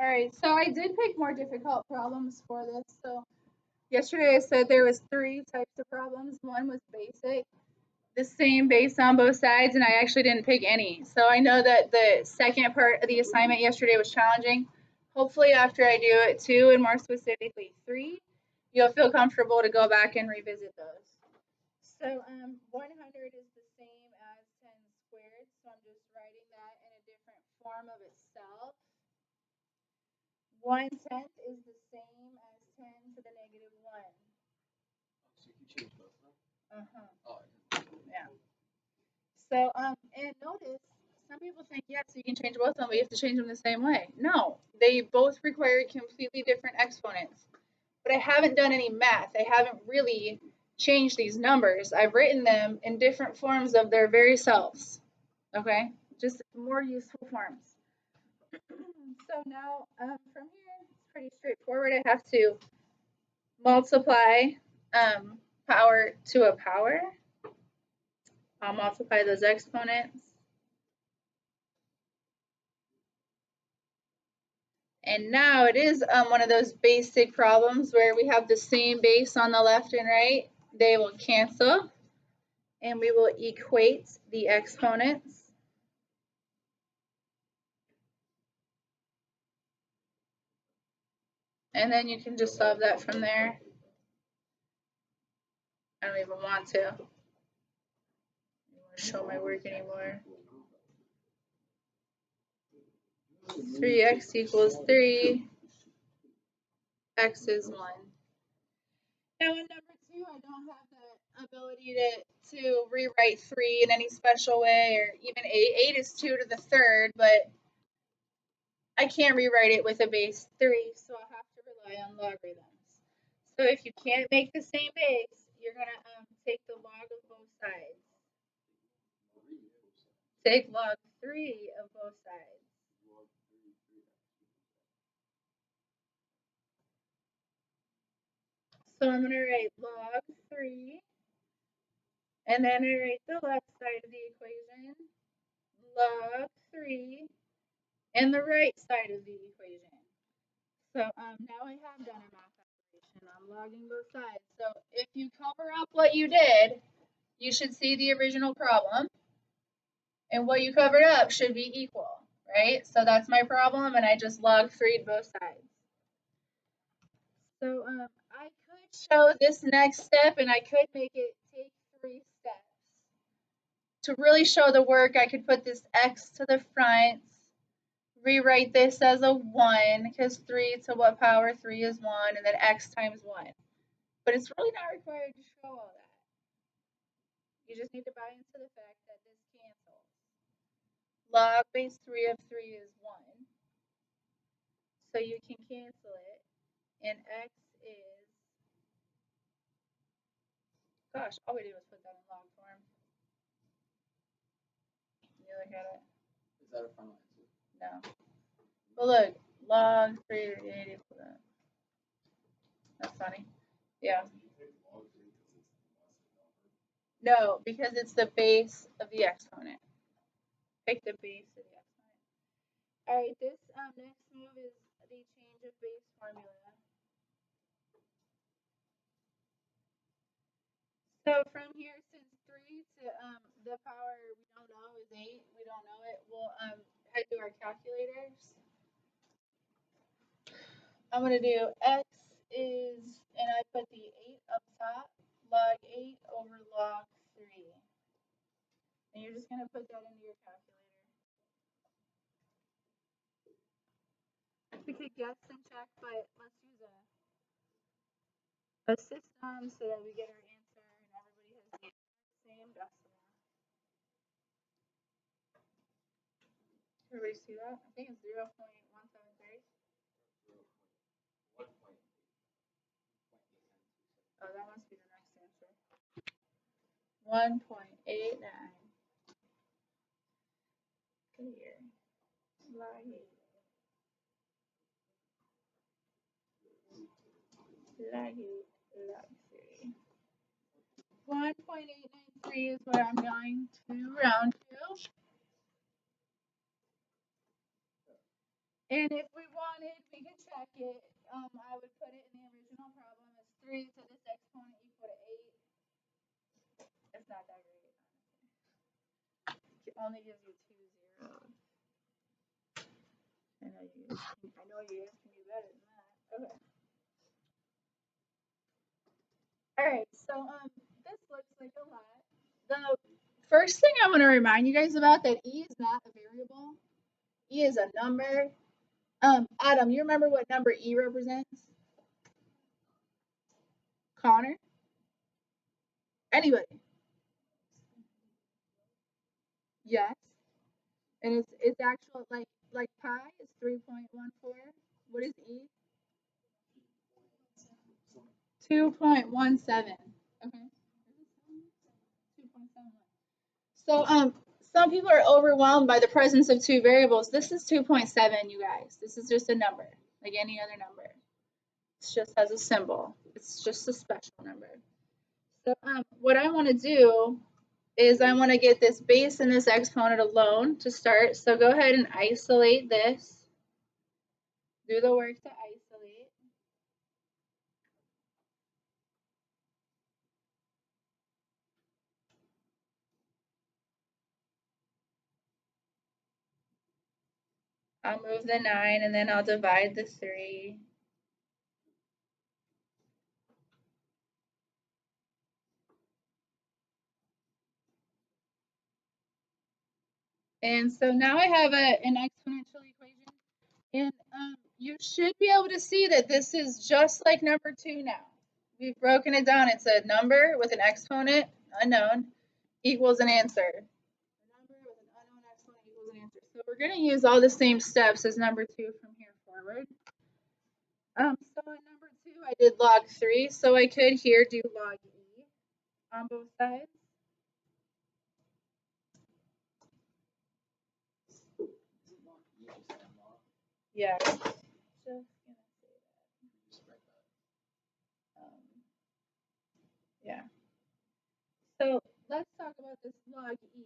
All right, so I did pick more difficult problems for this. So yesterday I said there was 3 types of problems. One was basic, the same base on both sides, and I actually didn't pick any. So I know that the second part of the assignment yesterday was challenging. Hopefully after I do it 2, and more specifically 3, you'll feel comfortable to go back and revisit those. So 100 is the same as 10 squared, so I'm just writing that in a different form of itself. 1/10 is the same as 10 to the negative 1. So you can change both of them? Oh, yeah. So, and notice, some people think, yes, you can change both of them, but you have to change them the same way. No, they both require completely different exponents. But I haven't done any math. I haven't really changed these numbers. I've written them in different forms of their very selves. Okay? Just more useful forms. So now, from here, it's pretty straightforward. I have to multiply power to a power. I'll multiply those exponents. And now it is one of those basic problems where we have the same base on the left and right. They will cancel, and we will equate the exponents. And then you can just solve that from there. I don't even want to. I don't want to show my work anymore. 3x equals 3. X is 1. Now in number 2, I don't have the ability to rewrite 3 in any special way, or even 8. 8 is 2 to the third, but I can't rewrite it with a base 3, so I'll have to rely on logarithms. So if you can't make the same base, you're going to take the log of both sides. Take log 3 of both sides. So I'm going to write log 3, and then I write the left side of the equation, log 3, and the right side of the equation. So now I have done a math operation. I'm logging both sides. So if you cover up what you did, you should see the original problem, and what you covered up should be equal, right? So that's my problem, and I just log 3'd both sides. So I could show this next step, and I could make it take 3 steps. To really show the work, I could put this x to the front, rewrite this as a 1, because 3 to what power? 3 is 1, and then x times 1. But it's really not required to show all that. You just need to buy into the fact that this cancels. Log base 3 of 3 is 1. So you can cancel it, and x is, gosh, all we did was put that in log form. You look at it. Is that a final answer? No. But look, log 3 to the 80. That's funny. Yeah. No, because it's the base of the exponent. Pick the base of the exponent. All right, this next move is the change of base formula. So from here, since 3 to the power we don't know is 8, we don't know it, we'll head to our calculators. I'm going to do x is, and I put the 8 up top, log 8 over log 3. And you're just going to put that into your calculator. We could guess and check, but let's use a system so that we get our answer and everybody has the same decimal. Everybody see that? I think it's 0.173. Oh, that must be the next answer. 1.89. Here. Log 8. Log 8. Log 3. 1.893 is what I'm going to round to. And if we wanted, we could check it. I would put it in the original problem as 3 to this exponent equal to 8. It's not that great. It only gives you 2 zeros. I know you guys can do better than that. Okay. Alright, so this looks like a lot. The first thing I want to remind you guys about that E is not a variable. E is a number. Adam, you remember what number E represents? Connor? Anybody? Yes. And it's actual like pi is 3.14. What is E? 2.17. Okay. 2.71. So some people are overwhelmed by the presence of two variables. This is 2.7, you guys. This is just a number, like any other number. It just has a symbol. It's just a special number. So what I want to do is I want to get this base and this exponent alone to start. So go ahead and isolate this. Do the work to isolate. I'll move the 9 and then I'll divide the 3. And so now I have an exponential equation. And you should be able to see that this is just like number 2 now. We've broken it down. It's a number with an exponent, unknown, equals an answer. A number with an unknown exponent equals an answer. So we're going to use all the same steps as number 2 from here forward. So in number 2, I did log 3, so I could here do log E on both sides. Yeah. Just gonna say that. Yeah. So let's talk about this log E.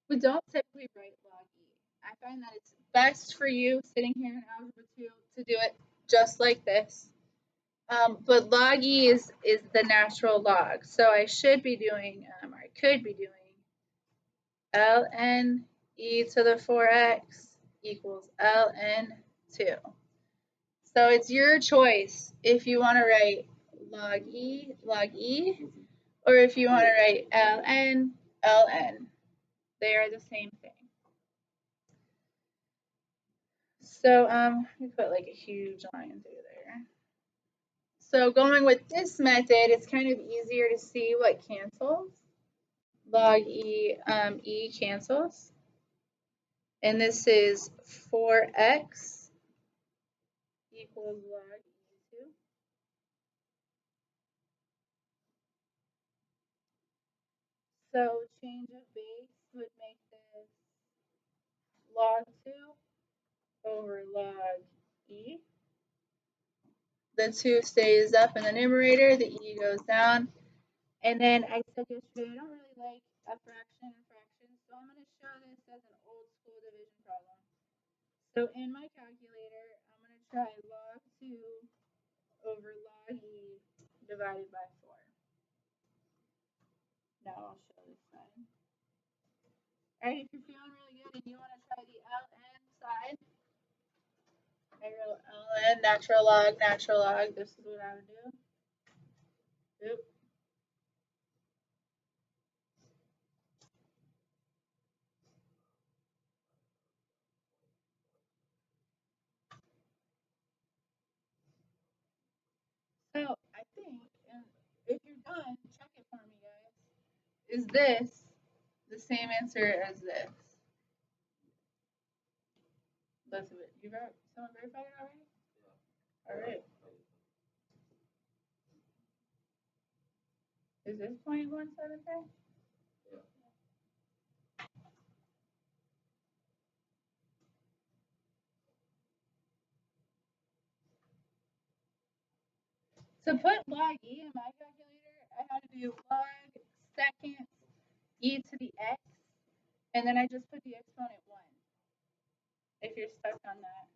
We don't typically write log E. I find that it's best for you sitting here in Algebra 2 to do it just like this. But log E is the natural log. So I should be doing, or I could be doing ln e to the 4x equals ln 2. So it's your choice if you want to write log E, or if you want to write ln. They are the same thing. So let me put like a huge line through there. So going with this method, it's kind of easier to see what cancels. Log E, E cancels. And this is 4x equals log E2. So change of base would make this log 2 over log E. The 2 stays up in the numerator, the E goes down. And then I said yesterday, I don't really like a fraction and fractions, so I'm going to show this as an old school division problem. So in my calculator, I'm going to try log 2 over log E divided by 4. Now I'll show this side. Alright, if you're feeling really good and you want to try the ln side, I wrote ln, natural log, this is what I would do. Oop. So I think, and if you're done, check it for me, guys. Is this the same answer as this? Both of it. Someone verified it already? Yeah. All right. Is this 0.173? Yeah. To put log E in my calculator, I had to do log second e to the x, And then I just put the exponent 1. If you're stuck on that.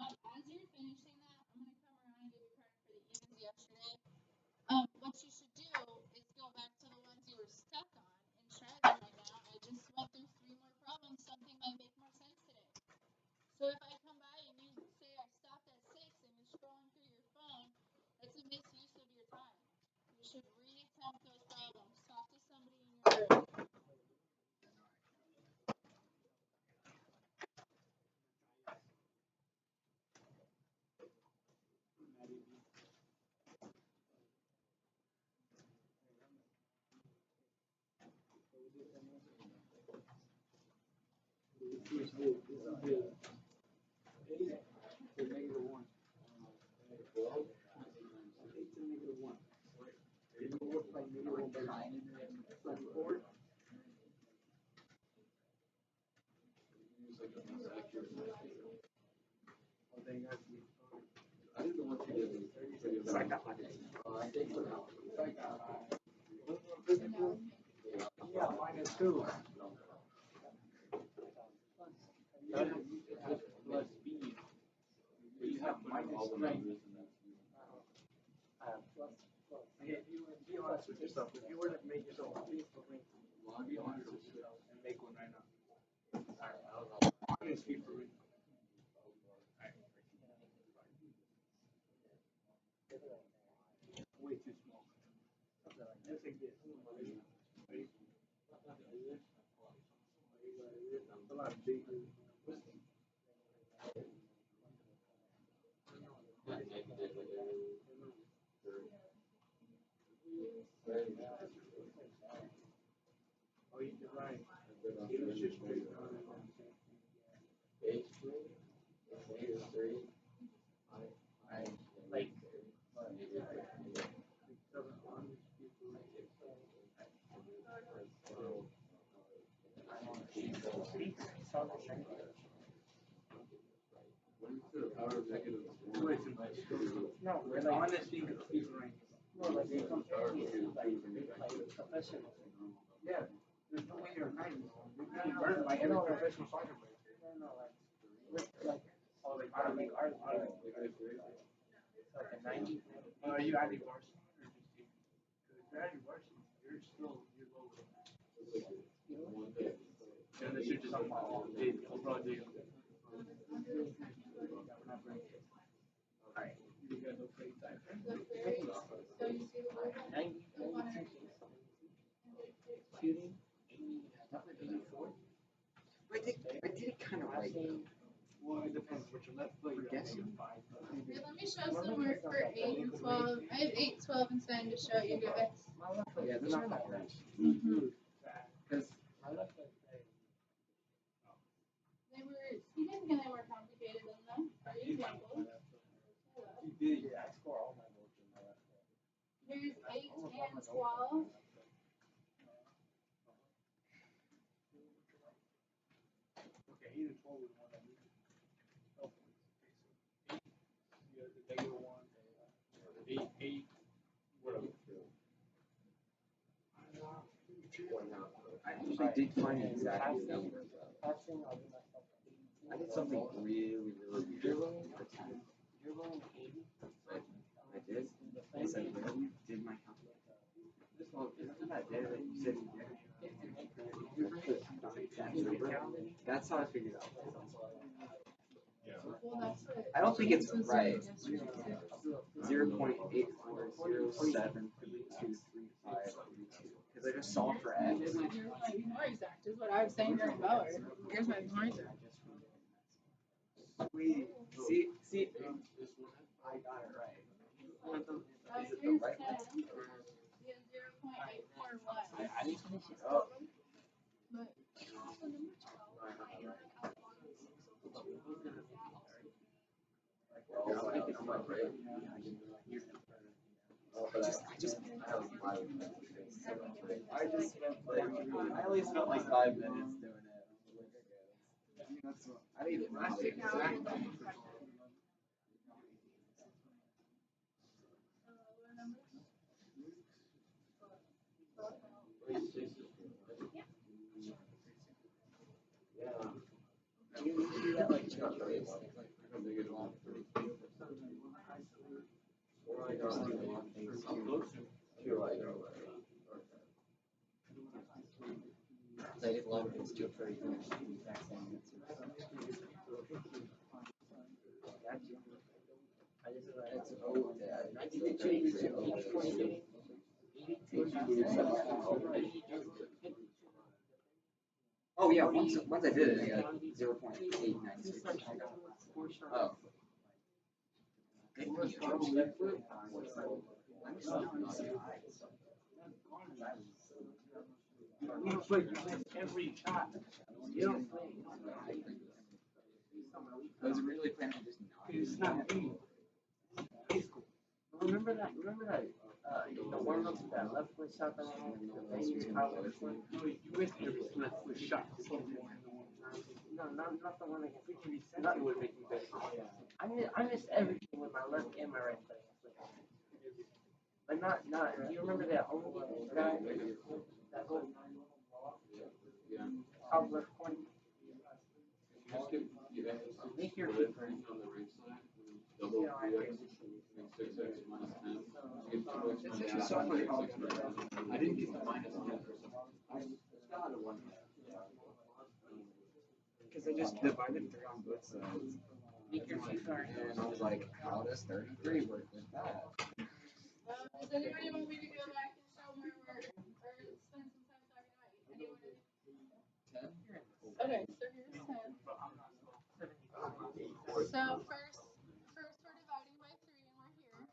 As you're finishing that, I'm going to come around and give you credit for the evens yesterday. What you should do is go back to the ones you were stuck on and try them right now. I just went through 3 more problems. Something might make more sense today. So if I come by and you say I stopped at 6 and you're scrolling through your phone, that's a misuse of your time. You should reattempt those problems. Talk to somebody in your group. Yeah, minus 2. Plus B. You have minus 3. Be honest with yourself. If you were to make yourself a Facebook link, be honest with yourself and make one right now. Minus B for real. Way too small. Just like this. A lot of big. Oh, you're right. It was just straight. Like. No, we're like honestly right. No, like they compare me to like professional. Yeah, there's no way you're 90. You're burnt like every professional soccer player. No, like oh, like I make art. Like a 90. You adding varsity or just team? Because if you're adding varsity, you're low. Yeah, they should just overall deal. Alright, you got no play time. 90, shooting, 84. I did it kind of right. Well, it depends what your left foot. Here, let me show some work for 8 and 12. I have 8, 12, and 10 to show you guys. Yeah, they're not that bad. Because They were significantly more complicated than them. For example, You did, yeah, I score all my votes in my left foot. here's 8 and 12. Okay, 8 and 12 was the one I needed. Oh, okay, so 8, the negative 1, 8, whatever. I actually did find exactly the number. I did something really weird. You're rolling 80. I did. I said, where you did my calculation. Isn't that day that you said you did? That's how I figured it out. Well, that's what I don't think it's James was right. doing yesterday, too. 0.8407323532. Because I just solved for x. Yours might be more exact, is what I was saying during Bauer. Yours might be more exact. Sweet. See, I got it right. Is it the Here's right 10. one? You have 0.841. I need to finish it up. But I only spent like 5 minutes doing it. I need to rush it. You do that like I did a lot of things too for the exact same Oh yeah, once I did it, I got 0.896. Oh. every shot. You don't play. I was really planning on just It's not me. Remember that? The warm-ups with that left foot shot that I had? No, you missed every left foot shot. No, not the one against. We can reset. That would make me better. I missed everything with my left and my right foot. But not. Do you remember that whole guy? That whole top left corner. Make your feet burn. Double 3x, 6x minus 10. It's actually so funny how I didn't get the minus 10 for some. I got a 1. Because I just divided 3 on both sides. Make your feet burn. And I was like, how does 33 work with that? Does anybody want me to go back and show more work or spend some time talking about anyone? 10? Okay, so here's 10. So first we're dividing by 3 and we're here.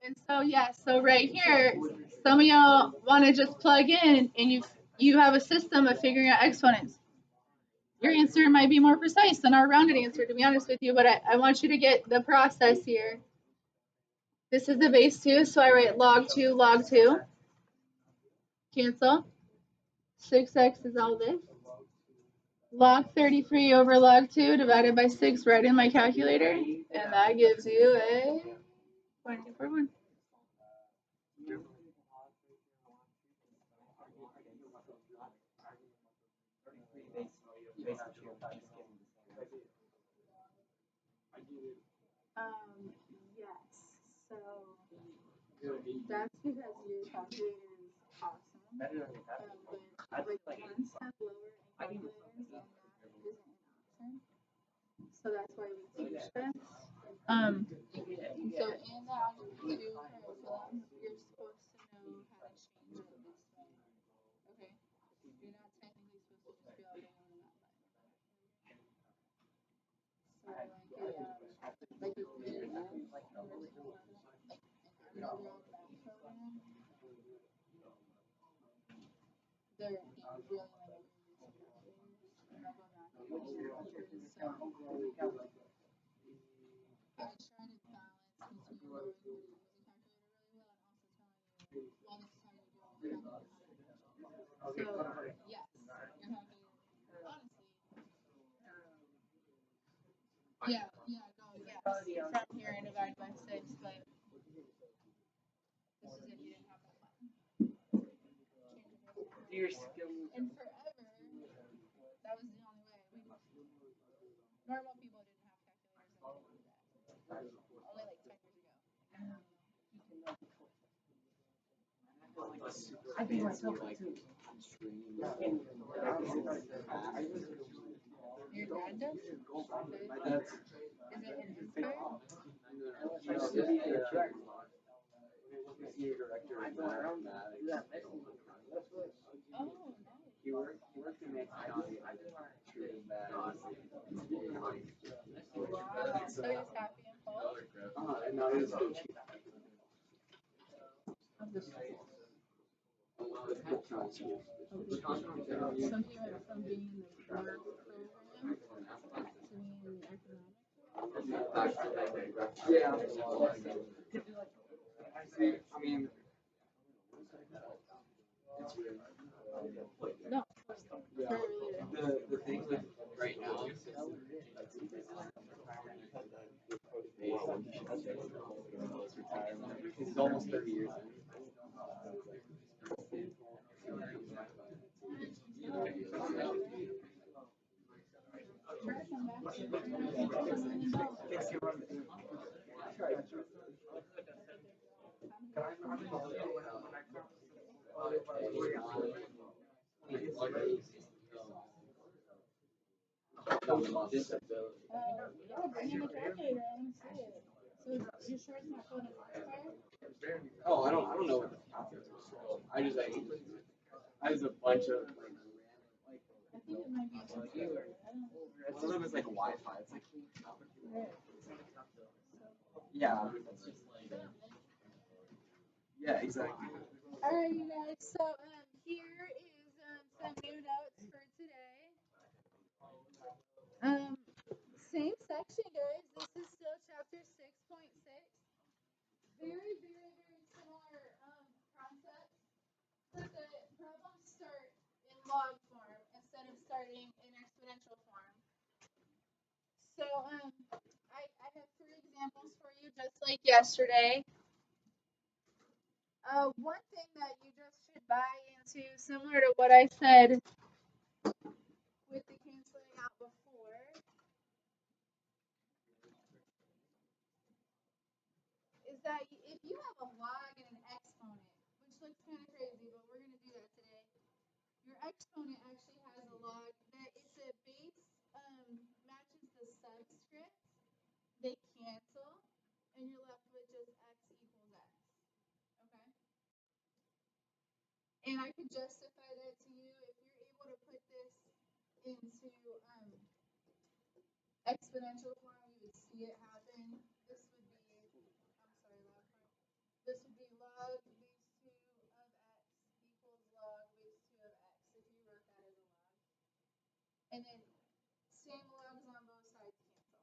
And so yeah, so right here, some of y'all want to just plug in and you have a system of figuring out exponents. Your answer might be more precise than our rounded answer, to be honest with you, but I want you to get the process here. This is the base 2, so I write log 2, log 2. Cancel. 6x is all this. Log 33 over log 2 divided by 6 right in my calculator, and that gives you a 0.841. Yes. So that's because your calculator is awesome. But like one step lower in calculators, and that isn't an option. So that's why we teach this. So in the algebra 2 curriculum, you're supposed to know how to change it this way. Okay? You're not technically supposed to just be all going on that way. So like a PDF, like an overall math program, they're really like I try to balance between knowing how to use a calculator really well and also telling you, well, this is how you do it. So, yes, your calculator, honestly, go, from here and divide by 6, but this is if you didn't have that button. And forever, that was the only way. Normal people didn't have calculators that did that. Only like 10 years ago. I think myself too. Your dad does? My dad's. Is it an Inspire? Oh, nice. He worked in the county. I just treated that. Wow. So he's happy and full? And now he's So he went from being in the work program to being in the economics? Yeah. I mean, it's weird. No. The thing with right now is he's almost 30 years in. Yeah, bring in the calculator. I want to see it. So your short's not going to fire? Oh, I don't know what the process is. I just a bunch of like I think it might be just I don't know. some of it's like Wi-Fi. It's like Right. yeah, yeah, exactly. All right, you guys. So here is some new notes for today. Same section, guys. This is still chapter 6.6. Very, very, very similar concepts, but the problems start in log form instead of starting in exponential form. So I have 3 examples for you, just like yesterday. One thing that you just should buy into, similar to what I said with the canceling out before, is that if you have a log and an exponent, which looks kind of crazy, but we're going to do that today. Your exponent actually has a log that it's a base matches the subscript. They cancel, and you're left with just x equals x. Okay? And I could justify that to you if you're able to put this into exponential form, you would see it happen. This would be, I'm sorry, log form. This would be log base 2 of x equals log base 2 of x if you wrote that as a log. And then same logs on both sides cancel.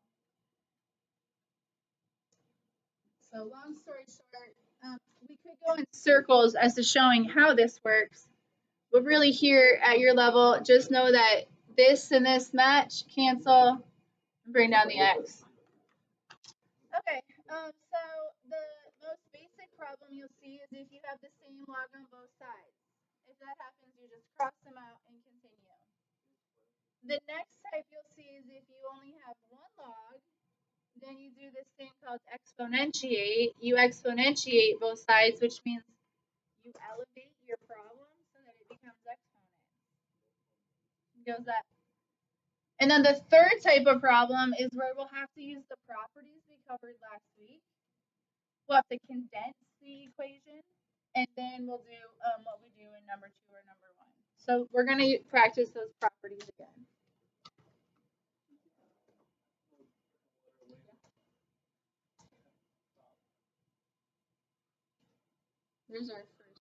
So long story short, we could go in circles as to showing how this works. But really here at your level, just know that this and this match, cancel, and bring down the x. Okay, so the most basic problem you'll see is if you have the same log on both sides. If that happens, you just cross them out and continue. The next type you'll see is if you only have one log, then you do this thing called exponentiate. You exponentiate both sides, which means you elevate your problem so that it becomes exponent. Goes that. And then the third type of problem is where we'll have to use the properties we covered last week. We'll have to condense the equation, and then we'll do what we do in number 2 or number 1. So we're going to practice those properties again. There's our first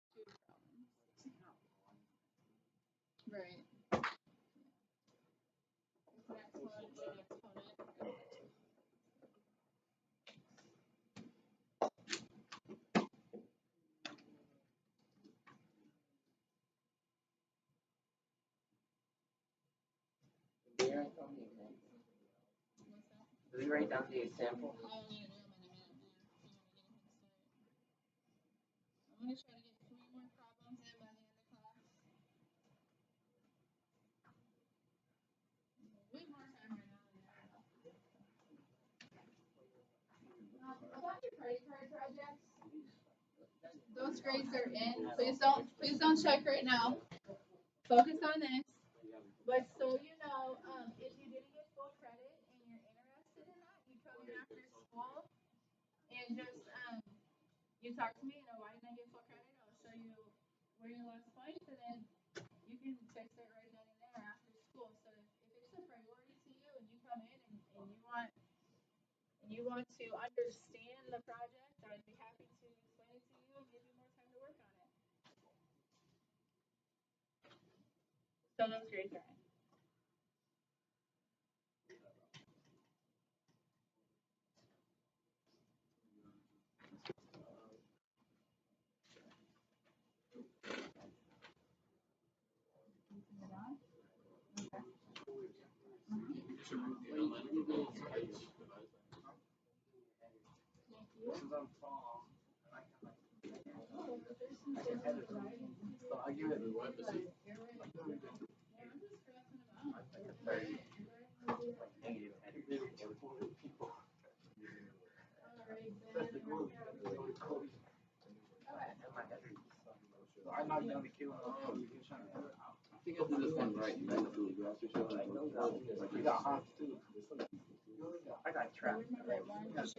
2 problems. Right. Did we write down the example? I'm going to try to get 3 more problems in by the end of class. Way more time right now. About your credit card projects, those grades are in. Please don't check right now. Focus on this. But so you know, if you didn't get full credit and you're interested in that, you come in after school and just you talk to me. You know, why didn't I get full credit? I'll show you where you lost points, and then you can fix it right then and there after school. So if it's a priority to you and you come in and you want to understand the project, I'd be happy to explain it to you and give you more time to work on it. So those grades are in. So I knocked down the cable. I think I did this one right. You guys do. You also show like those like You got hops too. I got trapped. Remember one, two. Alright,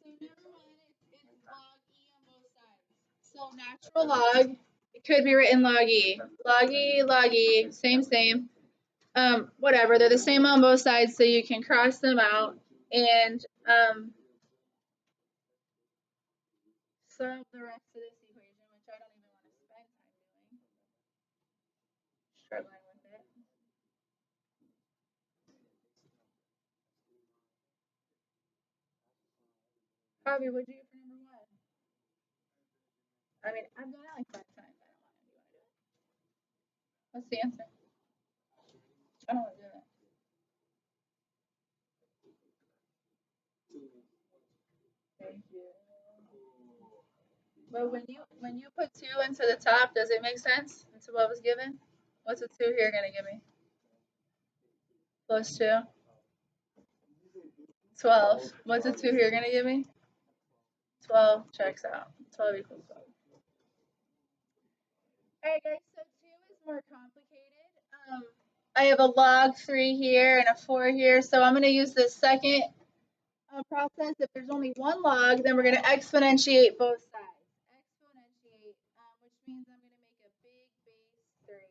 so number one, it's log E on both sides. So natural log, it could be written log E. Log E, same. Whatever, they're the same on both sides, so you can cross them out and solve the rest of this equation, which I don't even want to spend time doing. Struggling with it. Harvey, what'd you get for number one? I mean, I've done it like 5 times. I don't want to do it. What's the answer? I don't want to do that. Thank you. But when you put 2 into the top, does it make sense into what was given? What's the 2 here gonna give me? Plus 2. 12. What's the 2 here gonna give me? 12 checks out. 12 equals 12. Alright guys, so 2 is more complicated. I have a log 3 here and a 4 here, so I'm gonna use the second process. If there's only one log, then we're gonna exponentiate both sides. Exponentiate, which means I'm gonna make a big base 3.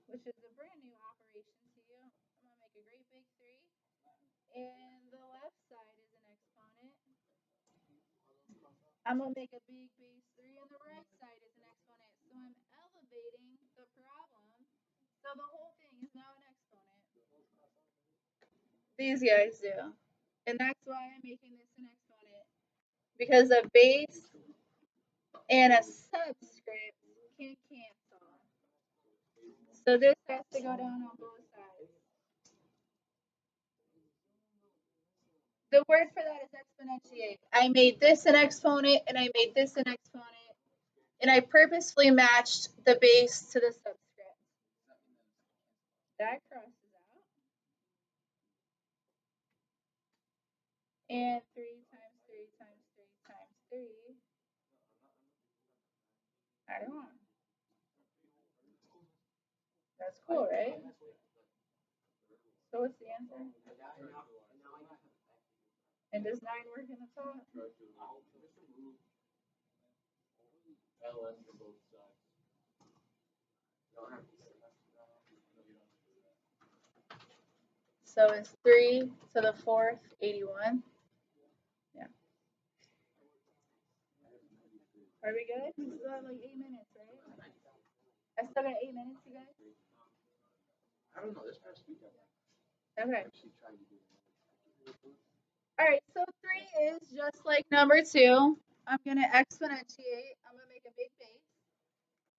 Which is a brand new operation to you. I'm gonna make a great big 3. And the left side is an exponent. I'm gonna make a big base 3, and the right side is an exponent. So I'm elevating the problem. So the whole thing is now an exponent. These guys do. And that's why I'm making this an exponent. Because a base and a subscript can cancel. So this has to go down on both sides. The word for that is exponentiate. I made this an exponent and I made this an exponent. And I purposefully matched the base to the subscript. That crosses out. And 3 times 3 times 3 times 3. I don't know. That's cool, right? So what's the answer? And does 9 work in the top? LN for both sides. So it's 3 to the 4th, 81. Yeah. Are we good? We still have like 8 minutes, right? I still got 8 minutes, you guys? I don't know. This past week Okay. actually tried to do it. Alright, so 3 is just like number 2. I'm going to exponentiate. I'm going to make a big base.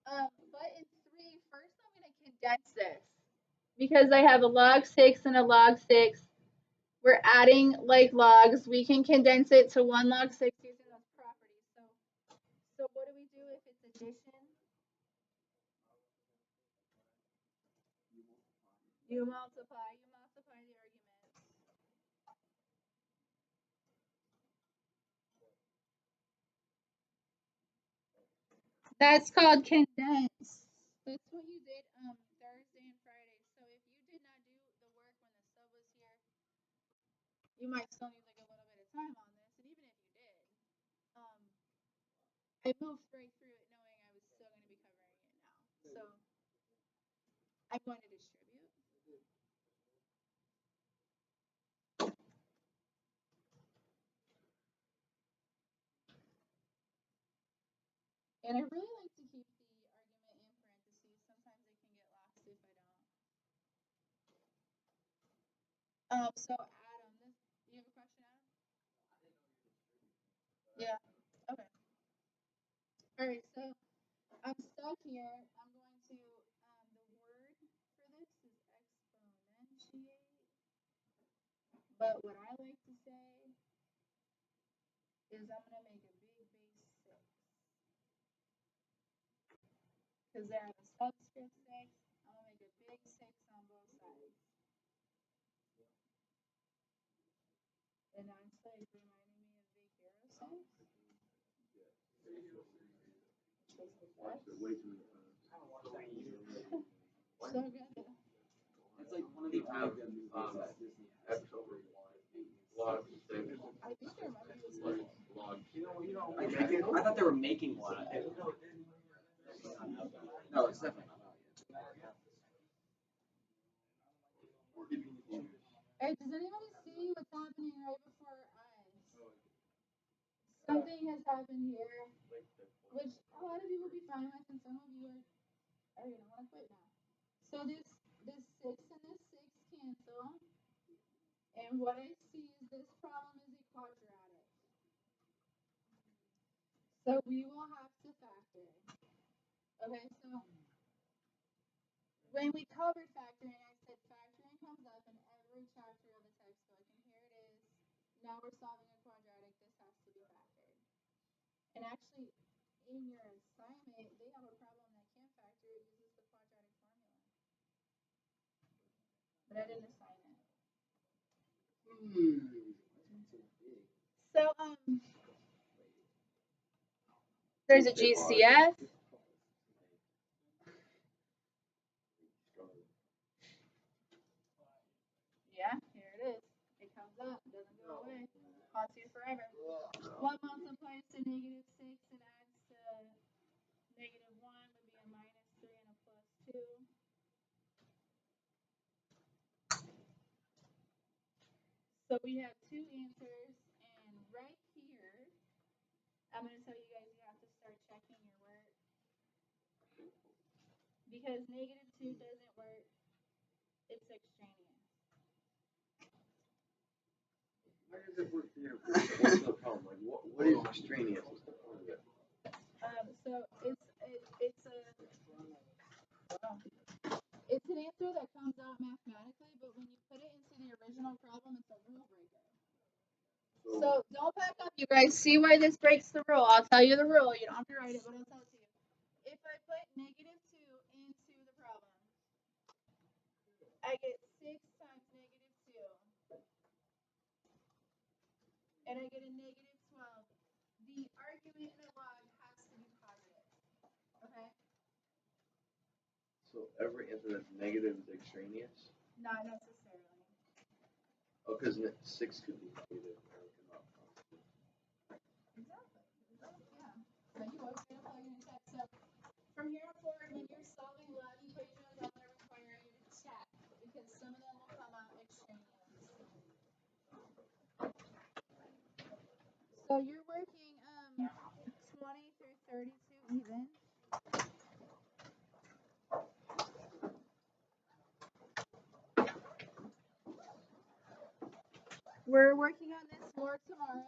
But in 3, first I'm going to condense this. Because I have a log 6 and a log 6. We're adding like logs. We can condense it to 1 log 6 using those properties. So what do we do if it's addition? You multiply the arguments. That's called condense. That's what you did Thursday and Friday. So if you did not do the work when the sub was here, you might still need like a little bit of time on this. And even if you did, I moved straight through it knowing I was still going to be covering it now. So I'm going to distribute. And I really like to keep the argument in parentheses. Sometimes it can get lost if I don't. So Adam, do you have a question, Adam? Yeah. Okay. All right. So I'm stuck here. I'm going to the word for this is exponentiate. But what I like to say is I'm going to make a big base 6. Because I have a subscript 6. I'm going to make a big 6 on both sides. is reminding me of Vaquero 6. Watched it way too many times. So good. It's like one of the five good movies that Disney has. Log. I think there might be a sequel. I thought they were making one. No, it's definitely not out yet. Hey, does anybody see what's happening right before our eyes? Something has happened here, which a lot of people will be fine with, and some of you are gonna want to quit now. So this 6 and this 6 cancel, and what I see is this problem is a quadratic. So we will have to factor. Okay, so when we covered factoring, I said factoring comes up in every chapter of the textbook, and here it is. Now we're solving a quadratic. This has to be factored. And actually, in your assignment, they have a problem that can't factor. It uses the quadratic formula. But I didn't assign it. So, there's a GCF. Yeah, here it is. It comes up, doesn't go away. Haunts you forever. What multiplies to negative 6 and adds to negative 1 would be a minus 3 and a plus 2. So we have two answers, and right here, I'm going to tell you guys you have to start checking your work. Because negative 2 doesn't work, it's extraneous. Why does it work here? What's the problem? Like, what is extraneous? So it's an answer that comes out mathematically, but when you put it into the original problem, it's a rule breaker. So don't back up, you guys. See why this breaks the rule. I'll tell you the rule. You don't have to write it, but I'll tell it to you. If I put negative 2 into the problem, I get 6 times negative 2, and I get a negative 12. The argument in the log has to be positive. Okay? So every answer that's negative is extraneous? Not necessarily. Oh, because 6 could be negative. Exactly. Yeah. So you always gotta plug in a check. So from here on forward, when you're solving lab equations, I'm gonna require you to check because some of them will come out extraneous. So you're working 20 through 32 even. We're working on this more tomorrow.